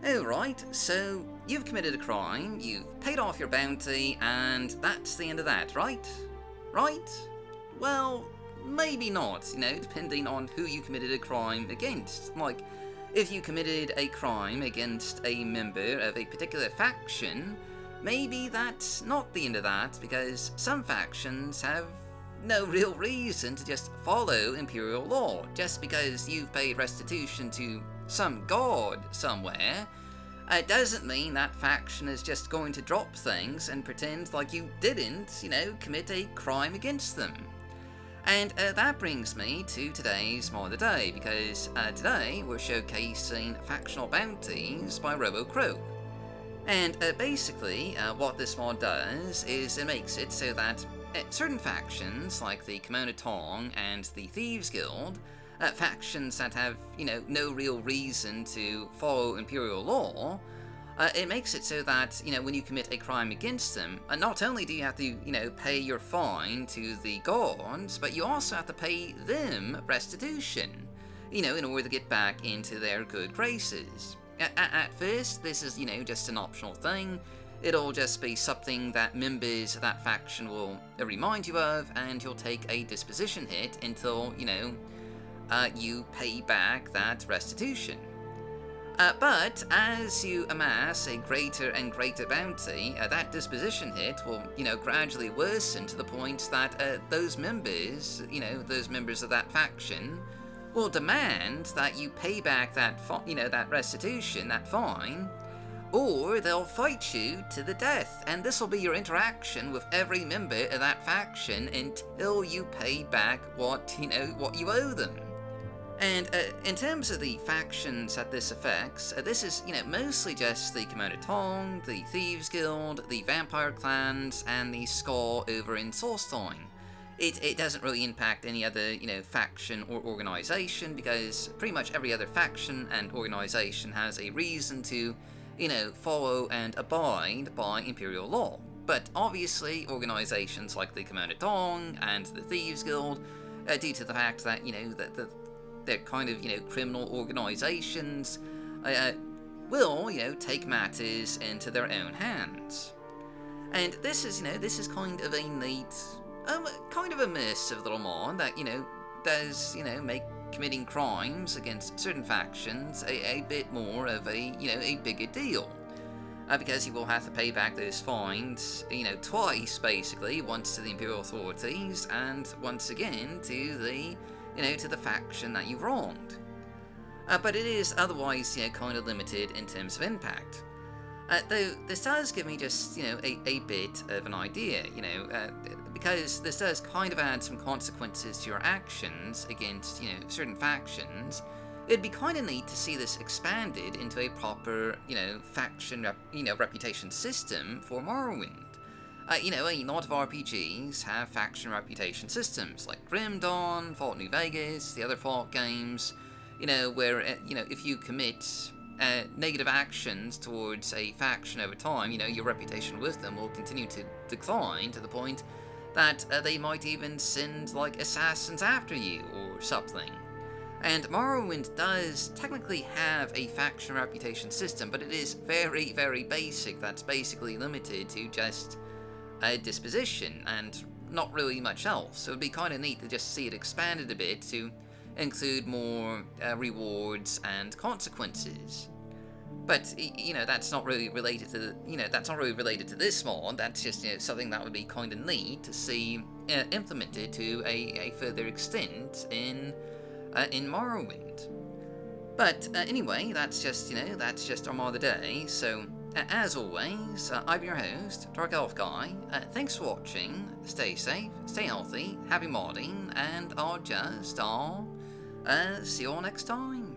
Alright, so you've committed a crime, you've paid off your bounty, and that's the end of that, right? Right? Well, maybe not, depending on who you committed a crime against. Like, if you committed a crime against a member of a particular faction, maybe that's not the end of that, because some factions have no real reason to just follow Imperial law. Just because you've paid restitution to some god somewhere, it doesn't mean that faction is just going to drop things and pretend like you didn't, commit a crime against them. And that brings me to today's mod of the day, because today we're showcasing Factional Bounties by Robocroque. And basically, what this mod does is it makes it so that certain factions, like the Camonna Tong and the Thieves Guild, factions that have, no real reason to follow Imperial law, it makes it so that, when you commit a crime against them, not only do you have to, pay your fine to the gods, but you also have to pay them restitution, in order to get back into their good graces. At first, this is, just an optional thing. It'll just be something that members of that faction will remind you of, and you'll take a disposition hit until, you pay back that restitution. But as you amass a greater and greater bounty, that disposition hit will, gradually worsen to the point that those members, those members of that faction, will demand that you pay back that, that restitution, that fine, or they'll fight you to the death, and this will be your interaction with every member of that faction until you pay back what you owe them. And in terms of the factions that this affects, this is, mostly just the Camonna Tong, the Thieves Guild, the Vampire Clans, and the Skull over in Solstein. It doesn't really impact any other, faction or organization, because pretty much every other faction and organization has a reason to, follow and abide by Imperial law. But obviously, organizations like the Camonna Tong and the Thieves Guild, due to the fact that, that they're kind of, criminal organizations, will, take matters into their own hands. And this is, this is kind of a neat, kind of immersive little mod that, does, make committing crimes against certain factions a bit more of a, a bigger deal. Because you will have to pay back those fines, twice, basically, once to the Imperial authorities, and once again to the, to the faction that you've wronged. But it is otherwise, kind of limited in terms of impact. Though this does give me just, a bit of an idea, because this does kind of add some consequences to your actions against, certain factions. It'd be kind of neat to see this expanded into a proper, faction, reputation system for Morrowind. A lot of RPGs have faction reputation systems, like Grim Dawn, Fallout New Vegas, the other Fallout games, where, if you commit negative actions towards a faction over time, your reputation with them will continue to decline to the point that they might even send, like, assassins after you or something. And Morrowind does technically have a faction reputation system, but it is very, very basic. That's basically limited to just a disposition and not really much else. So it'd be kind of neat to just see it expanded a bit to include more rewards and consequences. But, that's not really related to, that's not really related to this mod. That's just, something that would be kind of neat to see implemented to a further extent in Morrowind. But anyway, that's just, that's just our mod of the day. So, as always, I'm your host, Dark Elf Guy. Thanks for watching. Stay safe, stay healthy, happy modding, and I'll see you all next time.